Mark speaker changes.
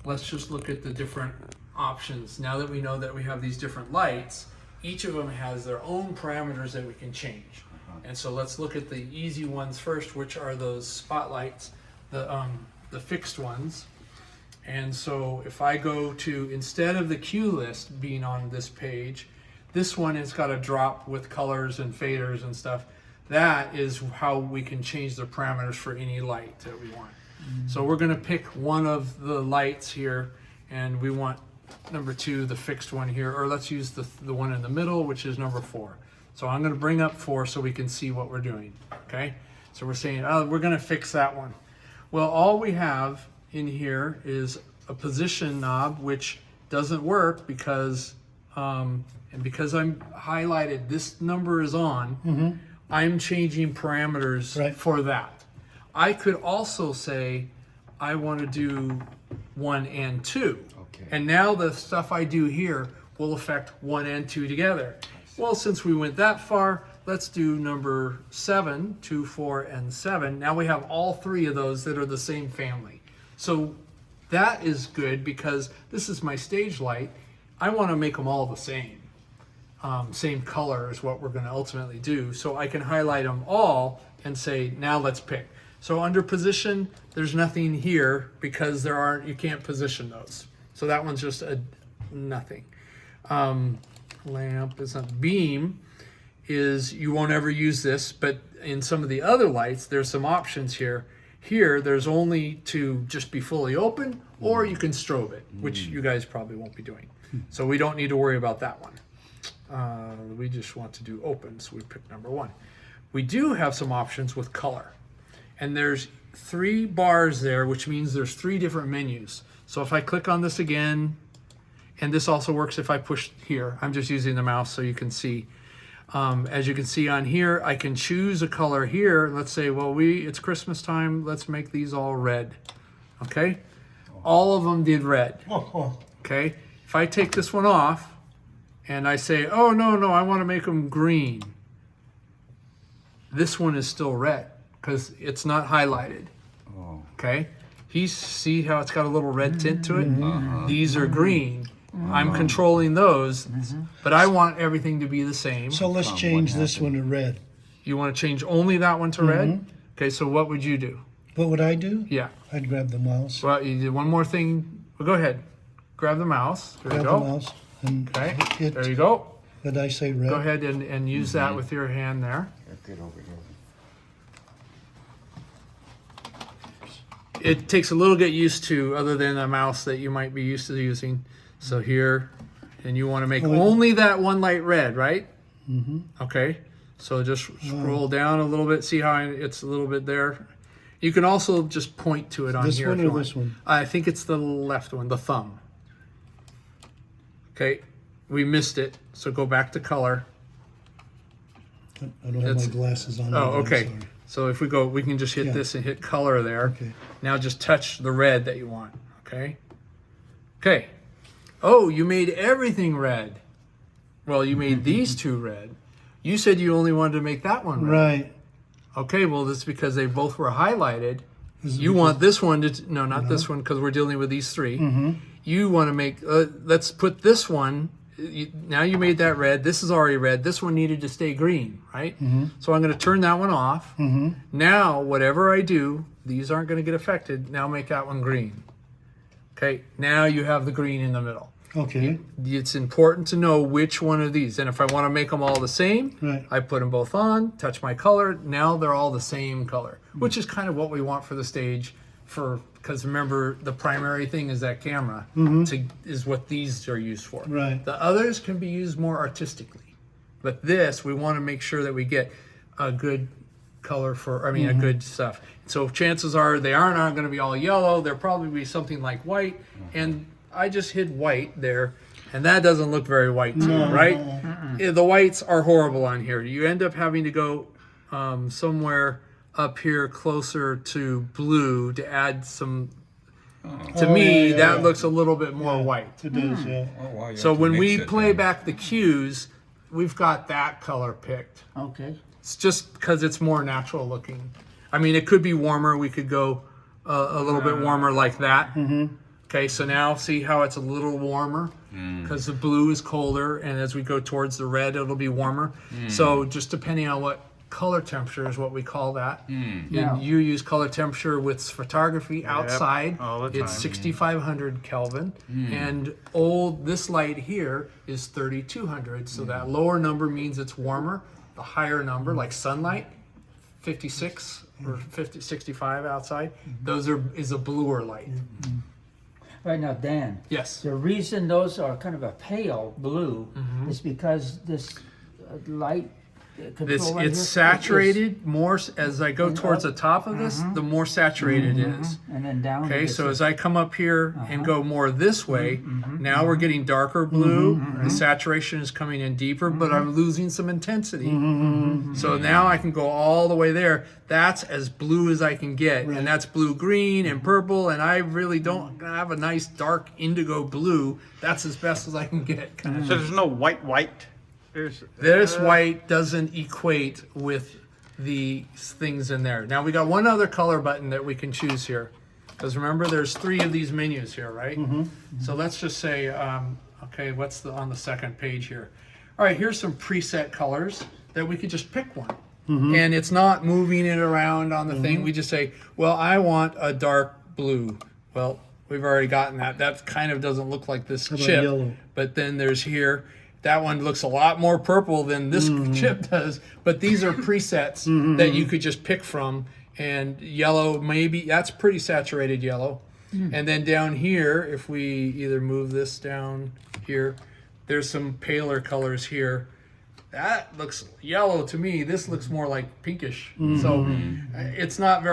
Speaker 1: Let's just look at the different options. Now that we know that we have these different lights, each of them has their own parameters that we can change. And so let's look at the easy ones first, which are those spotlights, the fixed ones. And so if I go to, instead of the cue list being on this page, this one has got a drop with colors and faders and stuff. That is how we can change the parameters for any light that we want. So we're going to pick one of the lights here, and we want number 2, the fixed one here, or let's use the one in the middle, which is number 4. So I'm going to bring up 4 so we can see what we're doing. Okay, so we're saying, oh, we're going to fix that one. Well, all we have in here is a position knob, which doesn't work because and because I'm highlighted, this number is on. I'm changing parameters for that. I could also say I want to do 1 and 2.
Speaker 2: Okay.
Speaker 1: And now the stuff I do here will affect 1 and 2 together. Well, since we went that far, let's do number 7, 2, 4, and 7. Now we have all 3 of those that are the same family. So that is good because this is my stage light. I want to make them all the same. Same color is what we're going to ultimately do. So I can highlight them all and say, now let's pick. So under position, there's nothing here because you can't position those. So that one's just a nothing. Lamp is not. Beam is, you won't ever use this, but in some of the other lights, there's some options here. Here, there's only to just be fully open, or you can strobe it, which you guys probably won't be doing. So we don't need to worry about that one. We just want to do open, so we pick number 1. We do have some options with color. And there's 3 bars there, which means there's 3 different menus. So if I click on this again, and this also works if I push here. I'm just using the mouse so you can see. As you can see on here, I can choose a color here. Let's say, well, it's Christmas time. Let's make these all red. Okay? All of them did red. Okay? If I take this one off and I say, oh, no, I want to make them green. This one is still red because it's not highlighted. Okay? See how it's got a little red tint to it? These are green. I'm controlling those, but I want everything to be the same.
Speaker 3: So let's change this one to red.
Speaker 1: You want to change only that one to red? Okay, so what would you do?
Speaker 3: What would I do?
Speaker 1: Yeah.
Speaker 3: I'd grab the mouse.
Speaker 1: Well, you did one more thing. Well, go ahead. Grab the mouse. There you go.
Speaker 3: Grab the mouse. And
Speaker 1: Okay,
Speaker 3: hit,
Speaker 1: there you go.
Speaker 3: Did I say red?
Speaker 1: Go ahead and use that with your hand there.
Speaker 2: Get over here.
Speaker 1: It takes a little get used to, other than a mouse that you might be used to using. So here, and you want to make only that one light red, right? Okay, so just scroll down a little bit. See how it's a little bit there? You can also just point to it on
Speaker 3: This
Speaker 1: here.
Speaker 3: one
Speaker 1: if you
Speaker 3: or
Speaker 1: want.
Speaker 3: this one?
Speaker 1: I think it's the left one, the thumb. Okay, we missed it, so go back to color.
Speaker 3: I don't have my glasses on.
Speaker 1: Oh,
Speaker 3: I'm
Speaker 1: okay.
Speaker 3: sorry.
Speaker 1: So if we go, we can just hit this and hit color there.
Speaker 3: Okay.
Speaker 1: Now just touch the red that you want, okay? Okay. Oh, you made everything red. Well, you made these 2 red. You said you only wanted to make that one red.
Speaker 3: Right.
Speaker 1: Okay, well, that's because they both were highlighted. You want this one to, no, not this one, because we're dealing with these 3. You want to make, let's put this one, now you made that red. This is already red. This one needed to stay green, right? So I'm going to turn that one off. Now, whatever I do, these aren't going to get affected. Now make that one green. Okay, now you have the green in the middle.
Speaker 3: Okay.
Speaker 1: It's important to know which one of these. And if I want to make them all the same, I put them both on, touch my color. Now they're all the same color, which is kind of what we want for the stage. Because remember, the primary thing is that camera is what these are used for.
Speaker 3: Right.
Speaker 1: The others can be used more artistically. But this, we want to make sure that we get a good color a good stuff. So chances are they are not going to be all yellow. They'll probably be something like white. And I just hid white there, and that doesn't look very white to you, right? The whites are horrible on here. You end up having to go somewhere up here closer to blue to add some. To me, that looks a little bit more white.
Speaker 3: It does, yeah.
Speaker 1: So when we play back the cues, we've got that color picked.
Speaker 4: Okay.
Speaker 1: It's just because it's more natural looking. I mean, it could be warmer. We could go a little bit warmer like that. Okay, so now see how it's a little warmer because the blue is colder, and as we go towards the red, it'll be warmer. So just depending on what color temperature is what we call that.
Speaker 2: Yeah.
Speaker 1: And you use color temperature with photography outside.
Speaker 4: all the time.
Speaker 1: It's 6,500 Kelvin, and this light here is 3,200. So that lower number means it's warmer. The higher number, like sunlight, 56 or 65 outside, is a bluer light.
Speaker 2: Right now, Dan.
Speaker 1: Yes.
Speaker 2: The reason those are kind of a pale blue is because this light control right
Speaker 1: It's
Speaker 2: here
Speaker 1: saturated more as I go towards the top of this, the more saturated it is.
Speaker 2: and then down.
Speaker 1: Okay,
Speaker 2: it's
Speaker 1: so as I come up here and go more this way, now we're getting darker blue. The saturation is coming in deeper, but I'm losing some intensity. So now I can go all the way there. That's as blue as I can get, and that's blue, green, and purple. And I really don't have a nice dark indigo blue. That's as best as I can get. Kind of.
Speaker 4: So there's no white.
Speaker 1: This white doesn't equate with the things in there. Now we got one other color button that we can choose here. Because remember, there's 3 of these menus here, right? So let's just say, okay, what's on the second page here? All right, here's some preset colors that we could just pick one. And it's not moving it around on the thing. We just say, well, I want a dark blue. Well, we've already gotten that. That kind of doesn't look like this
Speaker 3: How about
Speaker 1: chip.
Speaker 3: yellow?
Speaker 1: But then there's here. That one looks a lot more purple than this chip does, but these are presets that you could just pick from. And yellow, maybe, that's pretty saturated yellow. And then down here, if we either move this down here, there's some paler colors here. That looks yellow to me. This looks more like pinkish. So it's not very